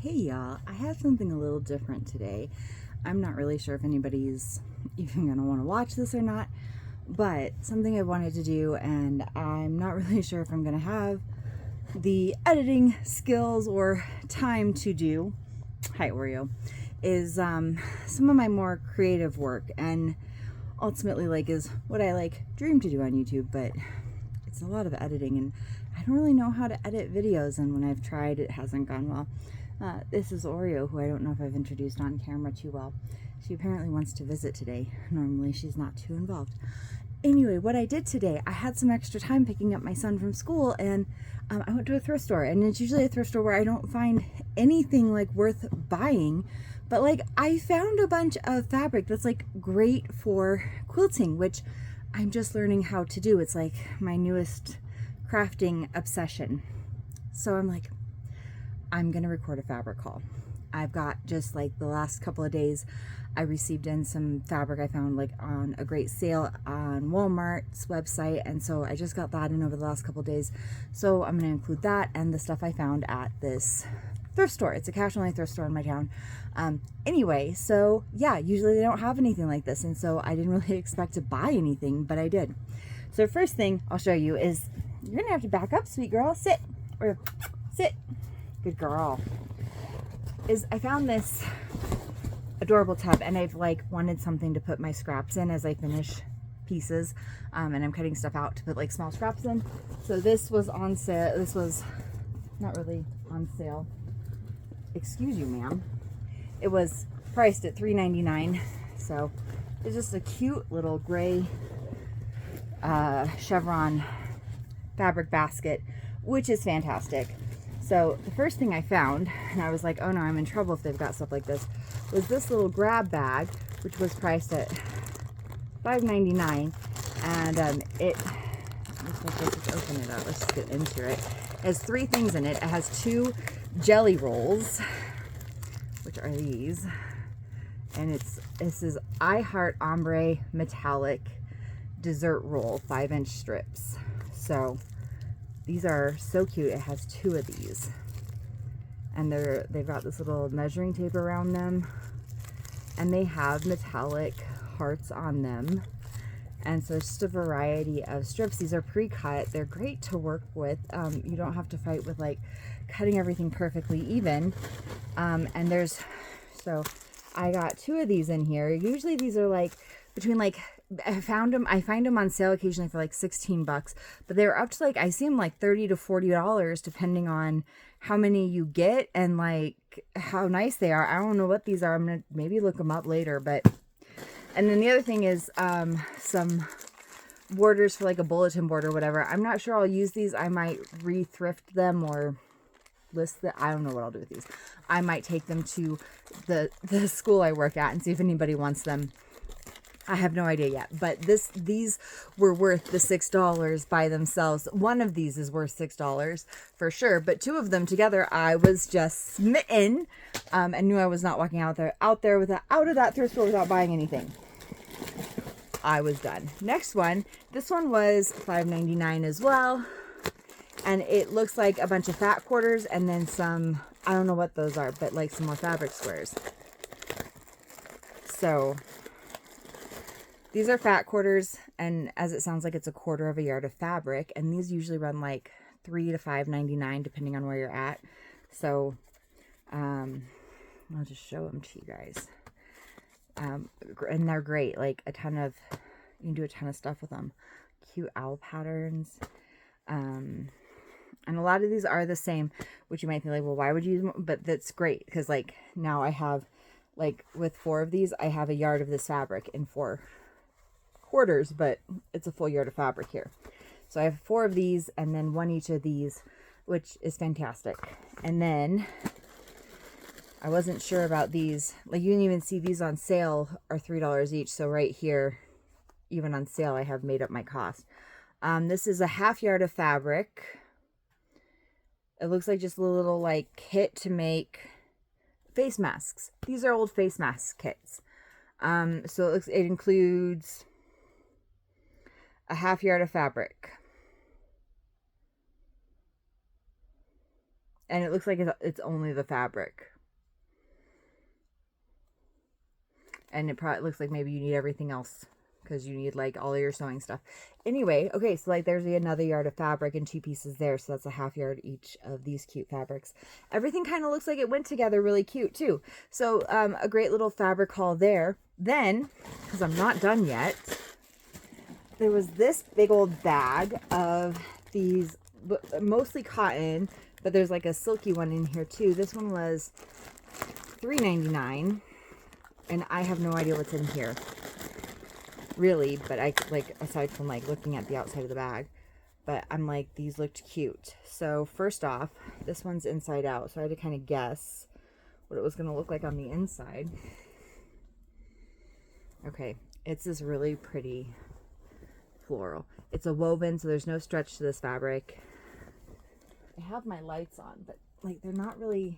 Hey y'all, I have something a little different today. I'm not really sure if anybody's even gonna want to watch this or not, but something I wanted to do, and I'm not really sure if I'm gonna have the editing skills or time to do. Hi Oreo, is some of my more creative work, and ultimately is what I dream to do on YouTube, but it's a lot of editing, and I don't really know how to edit videos, and when I've tried, it hasn't gone well. This is Oreo, who I don't know if I've introduced on camera too well. She apparently wants to visit today. Normally she's not too involved. Anyway, what I did today, I had some extra time picking up my son from school, and I went to a thrift store, and it's usually a thrift store where I don't find anything worth buying, but I found a bunch of fabric that's great for quilting, which I'm just learning how to do. It's my newest crafting obsession. So I'm gonna record a fabric haul. I've got just the last couple of days, I received in some fabric I found on a great sale on Walmart's website, and so I just got that in over the last couple of days. So I'm gonna include that and the stuff I found at this thrift store. It's a cash only thrift store in my town. Anyway, so yeah, usually they don't have anything like this, and so I didn't really expect to buy anything, but I did. So first thing I'll show you is, you're gonna have to back up, sweet girl. Sit, or sit. Good girl. Is I found this adorable tub, and I've wanted something to put my scraps in as I finish pieces, and I'm cutting stuff out to put small scraps in. So this was on sale. This was not really on sale. Excuse you, ma'am. It was priced at $3.99. So it's just a cute little gray chevron fabric basket, which is fantastic. So the first thing I found, and I was like, oh no, I'm in trouble if they've got stuff like this, was this little grab bag, which was priced at $5.99. And it looks like, let's just open it up. Let's just get into it. It has 3 things in it. It has 2 jelly rolls, which are these. And this is I Heart Ombre Metallic Dessert Roll 5-inch strips. So these are so cute. It has 2 of these, and they've got this little measuring tape around them, and they have metallic hearts on them. And so it's just a variety of strips. These are pre-cut. They're great to work with. You don't have to fight with cutting everything perfectly even. And so I got 2 of these in here. Usually these are between I find them on sale occasionally for $16, but they were up to I see them $30 to $40 depending on how many you get and how nice they are. I don't know what these are. I'm gonna maybe look them up later. And then the other thing is some borders for a bulletin board or whatever. I'm not sure I'll use these. I might re-thrift them or list them. I don't know what I'll do with these. I might take them to the school I work at and see if anybody wants them. I have no idea yet, but these were worth the $6 by themselves. One of these is worth $6 for sure, but 2 of them together, I was just smitten, and knew I was not walking out of that thrift store without buying anything. I was done. Next one, this one was $5.99 as well, and it looks like a bunch of fat quarters and then some, I don't know what those are, but some more fabric squares. So these are fat quarters, and as it sounds it's a 1/4 of a yard of fabric, and these usually run $3 to $5.99 depending on where you're at. So I'll just show them to you guys. And they're great. You can do a ton of stuff with them. Cute owl patterns. And a lot of these are the same, which you might think well, why would you use them? But that's great because now I have with 4 of these, I have a yard of this fabric in 4 quarters, but it's a full yard of fabric here. So I have 4 of these and then 1 each of these, which is fantastic. And then I wasn't sure about these. You can even see these on sale are $3 each. So right here, even on sale, I have made up my cost. This is a 1/2 yard of fabric. It looks like just a little kit to make face masks. These are old face mask kits. So it includes a 1/2 yard of fabric, And it looks like it's only the fabric. And it probably looks like maybe you need everything else because you need like all of your sewing stuff. Anyway, okay, so like there's another yard of fabric and 2 pieces there. So that's a half yard each of these cute fabrics. Everything kind of looks like it went together really cute too. So a great little fabric haul there. Then, because I'm not done yet, there was this big old bag of these, mostly cotton, but there's like a silky one in here too. This one was $3.99, and I have no idea what's in here, really, but I, like, aside from like looking at the outside of the bag, but I'm like, these looked cute. So first off, this one's inside out, so I had to kind of guess what it was going to look like on the inside. Okay, it's this really pretty floral. It's a woven, so there's no stretch to this fabric. I have my lights on, but like they're not really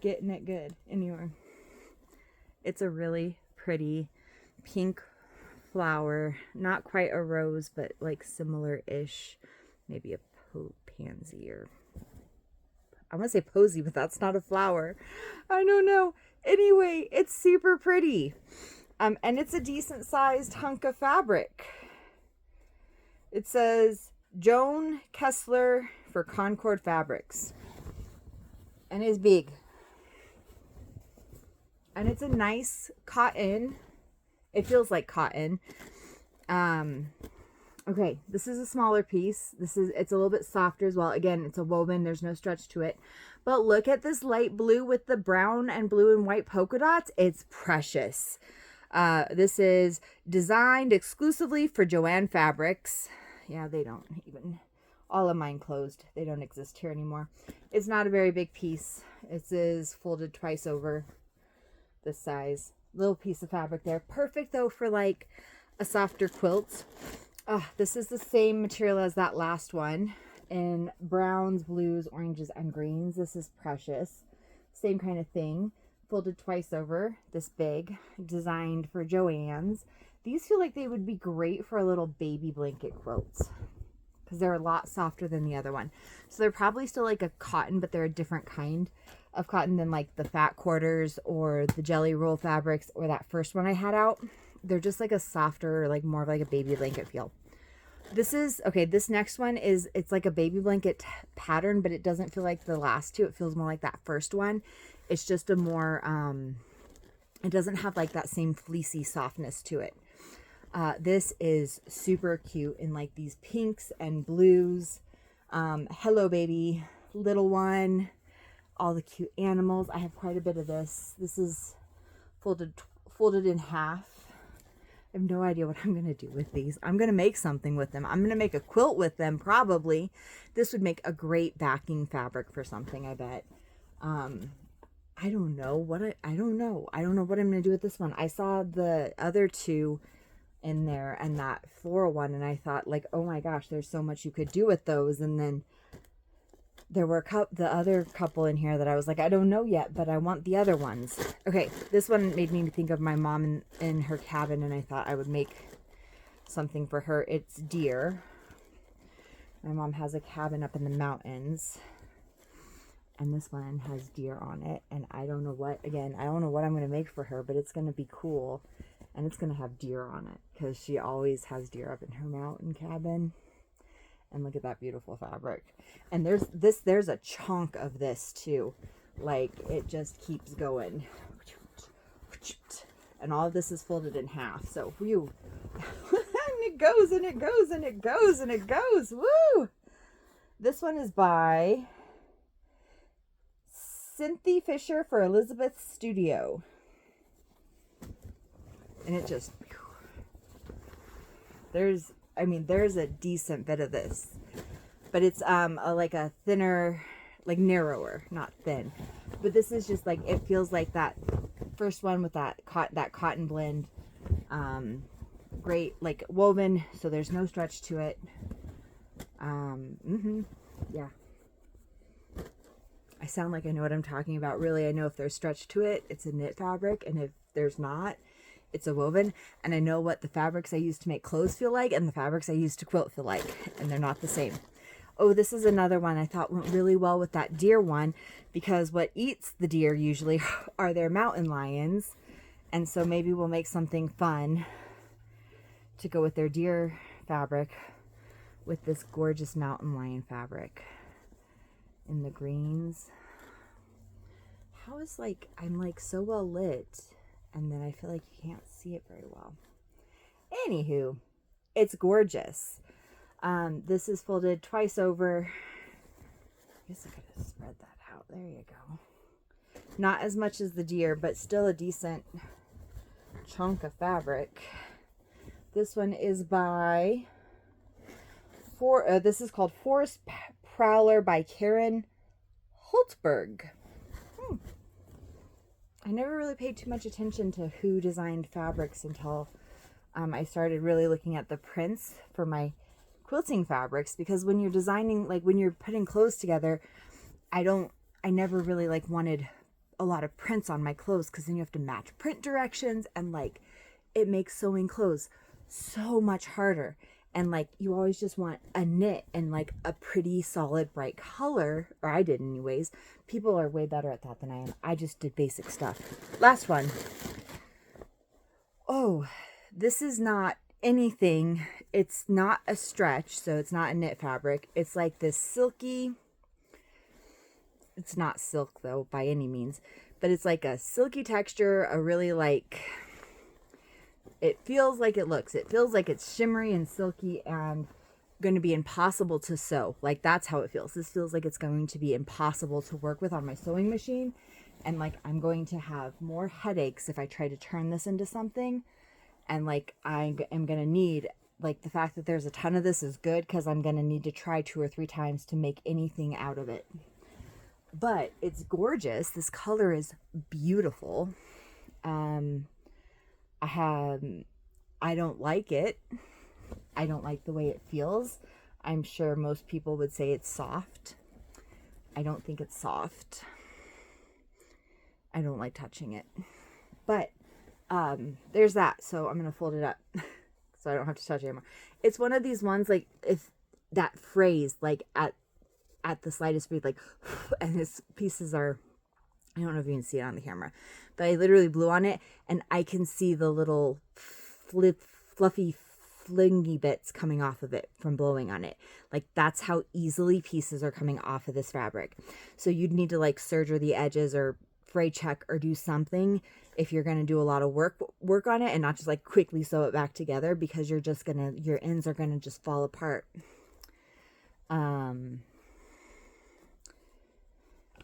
getting it good anywhere. It's a really pretty pink flower, not quite a rose, but like similar-ish, maybe a pansy, or I want to say posy, but that's not a flower. I don't know. Anyway, it's super pretty. And it's a decent sized hunk of fabric. It says Joan Kessler for Concord Fabrics. And it's big. And it's a nice cotton. It feels like cotton. Okay, this is a smaller piece. It's a little bit softer as well. Again, it's a woven. There's no stretch to it. But look at this light blue with the brown and blue and white polka dots. It's precious. This is designed exclusively for Joanne Fabrics. Yeah, they don't even, all of mine closed. They don't exist here anymore. It's not a very big piece. It is folded twice over, this size. Little piece of fabric there. Perfect though for like a softer quilt. This is the same material as that last one in browns, blues, oranges, and greens. This is precious. Same kind of thing. Folded twice over, this big, designed for Joann's. These feel like they would be great for a little baby blanket quilts because they're a lot softer than the other one. So they're probably still like a cotton, but they're a different kind of cotton than like the fat quarters or the jelly roll fabrics or that first one I had out. They're just like a softer, like more of like a baby blanket feel. This is, okay, this next one is, it's like a baby blanket pattern, but it doesn't feel like the last two. It feels more like that first one. It's just a more, it doesn't have like that same fleecy softness to it. This is super cute in like these pinks and blues. Hello baby, little one, all the cute animals. I have quite a bit of this. This is folded in half. I have no idea what I'm going to do with these. I'm going to make something with them. I'm going to make a quilt with them, probably. This would make a great backing fabric for something, I bet. I don't know what I don't know. I don't know what I'm going to do with this one. I saw the other two in there and that floral one, and I thought like, oh my gosh, there's so much you could do with those. And then there were the other couple in here that I was like, I don't know yet, but I want the other ones. Okay, this one made me think of my mom in her cabin, and I thought I would make something for her. It's deer. My mom has a cabin up in the mountains, and this one has deer on it, and I don't know what, again, I don't know what I'm going to make for her, but it's going to be cool, and it's going to have deer on it, because she always has deer up in her mountain cabin. And look at that beautiful fabric. And there's a chunk of this too. Like it just keeps going. And all of this is folded in half. So whew. And it goes and it goes and it goes and it goes. Woo! This one is by Cynthia Fisher for Elizabeth's Studio. And it just, there's a decent bit of this, but it's like a thinner, like narrower, not thin. But this is just like, it feels like that first one with that cotton blend. Great, like woven, so there's no stretch to it. Yeah. I sound like I know what I'm talking about. Really, I know if there's stretch to it, it's a knit fabric, and if there's not, it's a woven. And I know what the fabrics I use to make clothes feel like and the fabrics I use to quilt feel like, and they're not the same. Oh, this is another one I thought went really well with that deer one, because what eats the deer usually are their mountain lions. And so maybe we'll make something fun to go with their deer fabric with this gorgeous mountain lion fabric in the greens. How is like, I'm like so well lit, and then I feel like you can't see it very well. Anywho, it's gorgeous. This is folded twice over. I guess I could have spread that out. There you go. Not as much as the deer, but still a decent chunk of fabric. This one is by this is called Forest Prowler by Karen Holtberg. I never really paid too much attention to who designed fabrics until I started really looking at the prints for my quilting fabrics, because when you're designing, like when you're putting clothes together, I never really like wanted a lot of prints on my clothes, because then you have to match print directions, and like it makes sewing clothes so much harder. And like you always just want a knit and like a pretty solid bright color, or I did anyways. People are way better at that than I am. I just did basic stuff. Last one. Oh, this is not anything. It's not a stretch, so it's not a knit fabric. It's like this silky, it's not silk though by any means, but it's like a silky texture, a really like, it feels like it feels like it's shimmery and silky and going to be impossible to sew. Like that's how it feels. This feels like it's going to be impossible to work with on my sewing machine, and like I'm going to have more headaches if I try to turn this into something. And like I am going to need, like the fact that there's a ton of this is good, because I'm going to need to try 2 or 3 times to make anything out of it. But it's gorgeous. This color is beautiful. I don't like it. I don't like the way it feels. I'm sure most people would say it's soft. I don't think it's soft. I don't like touching it. But there's that. So I'm going to fold it up so I don't have to touch it anymore. It's one of these ones, like if that phrase, like at the slightest breeze, like, and his pieces are, I don't know if you can see it on the camera, but I literally blew on it and I can see the little fluffy flingy bits coming off of it from blowing on it. Like that's how easily pieces are coming off of this fabric. So you'd need to like serger the edges or fray check or do something if you're going to do a lot of work on it, and not just like quickly sew it back together, because you're just gonna, your ends are gonna just fall apart. I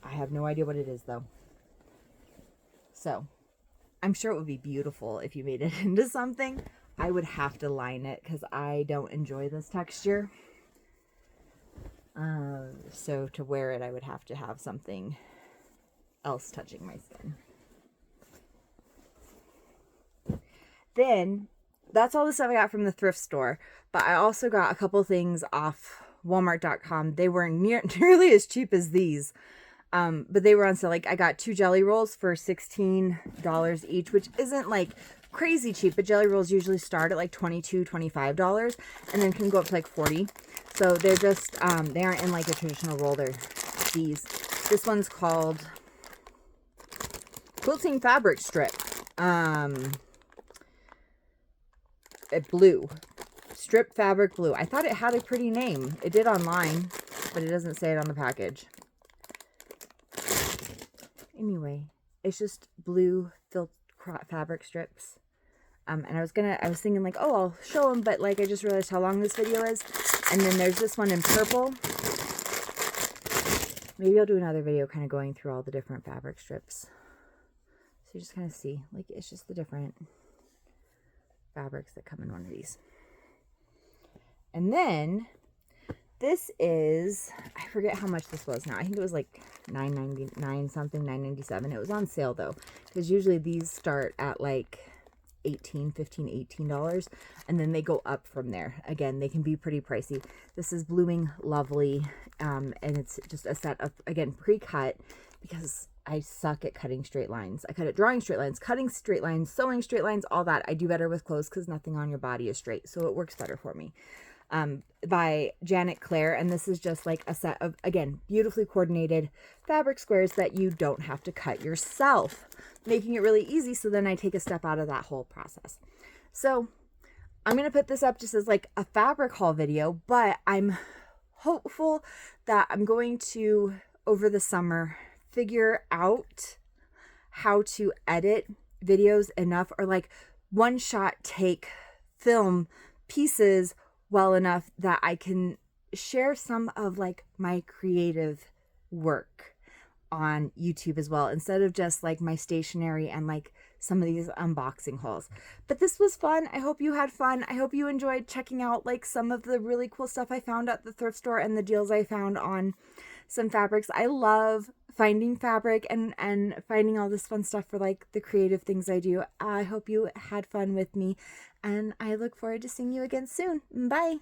have no idea what it is though. So I'm sure it would be beautiful if you made it into something. I would have to line it because I don't enjoy this texture. So to wear it, I would have to have something else touching my skin. Then that's all the stuff I got from the thrift store. But I also got a couple things off Walmart.com. They weren't nearly as cheap as these. But they were on sale. Like I got 2 jelly rolls for $16 each, which isn't like crazy cheap, but jelly rolls usually start at like $22, $25 and then can go up to like $40. So they're just, they aren't in like a traditional roll. They're these. This one's called Quilting Fabric Strip. Blue. Strip Fabric Blue. I thought it had a pretty name. It did online, but it doesn't say it on the package. Anyway, it's just blue filled fabric strips. And I was thinking like, oh, I'll show them, but like I just realized how long this video is. And then there's this one in purple. Maybe I'll do another video kind of going through all the different fabric strips. So you just kind of see, like, it's just the different fabrics that come in one of these. And then this is, I forget how much this was now. I think it was like $9.99 something, $9.97. It was on sale though, because usually these start at like $15, $18, and then they go up from there. Again, they can be pretty pricey. This is Blooming Lovely, and it's just a set of, again, pre-cut, because I suck at cutting straight lines. I cut at drawing straight lines, cutting straight lines, sewing straight lines, all that. I do better with clothes because nothing on your body is straight, so it works better for me. by Janet Claire. And this is just like a set of, again, beautifully coordinated fabric squares that you don't have to cut yourself, making it really easy. So then I take a step out of that whole process. So I'm going to put this up just as like a fabric haul video, but I'm hopeful that I'm going to, over the summer, figure out how to edit videos enough, or like one shot take film pieces well enough that I can share some of like my creative work on YouTube as well, instead of just like my stationery and like some of these unboxing hauls. But this was fun. I hope you had fun. I hope you enjoyed checking out like some of the really cool stuff I found at the thrift store and the deals I found on some fabrics. I love finding fabric and finding all this fun stuff for like the creative things I do. I hope you had fun with me, and I look forward to seeing you again soon. Bye.